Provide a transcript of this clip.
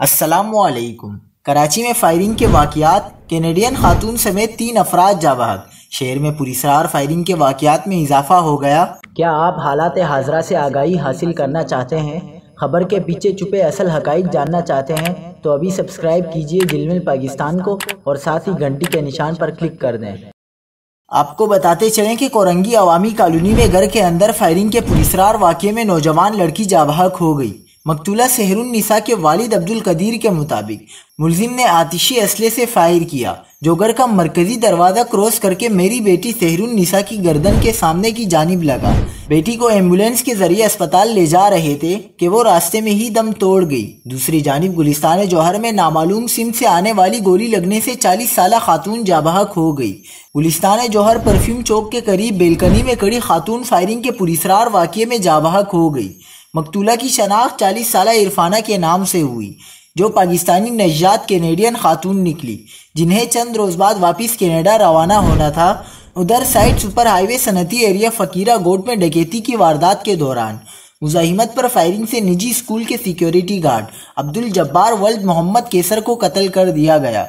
السلام علیکم۔ کراچی میں فائرنگ کے واقعات، کینیڈین خاتون سمیت 3 افراد جاں بحق۔ شہر میں پراسرار فائرنگ کے واقعات میں اضافہ ہو گیا۔ کیا آپ حالات حاضرہ سے آگاہی حاصل کرنا چاہتے ہیں؟ خبر کے پیچھے چھپے اصل حقائق جاننا چاہتے ہیں تو ابھی سبسکرائب کیجئے دل مل پاکستان کو اور ساتھ ہی گھنٹی کے نشان پر کلک کر دیں۔ آپ کو بتاتے چلیں کہ کورنگی عوامی کالونی میں گھر کے اندر فائرنگ کے پراسرار واقعے میں نوجوان لڑکی جاں بحق ہو گئی۔ مقتولہ سحر النساء کے والد عبدالقدیر کے مطابق ملزم نے آتشی اسلحے سے فائر کیا جو گھر کا مرکزی دروازہ کراس کر کے میری بیٹی سحر النساء کی گردن کے سامنے کی جانب لگا۔ بیٹی کو ایمبولینس کے ذریعے اسپتال لے جا رہے تھے کہ وہ راستے میں ہی دم توڑ گئی۔ دوسری جانب گلستان جوہر میں نامعلوم سمت سے آنے والی گولی لگنے سے 40 سالہ خاتون جاں بحق ہو گئی۔ گلستان جوہر پرفیوم چوک کے قریب بیلکنی میں کھڑی خاتون فائرنگ کے پراسرار واقعے میں جاں بحق ہو گئی۔ مقتولہ کی شناخت 40 سالہ عرفانہ کے نام سے ہوئی جو پاکستانی نژاد کینیڈین خاتون نکلی، جنہیں چند روز بعد واپس کینیڈا روانہ ہونا تھا۔ ادھر سائٹ سپر ہائی وے صنعتی ایریا فقیرہ گوٹ میں ڈکیتی کی واردات کے دوران مزاحمت پر فائرنگ سے نجی اسکول کے سیکیورٹی گارڈ عبدالجبار ولد محمد کیسر کو قتل کر دیا گیا۔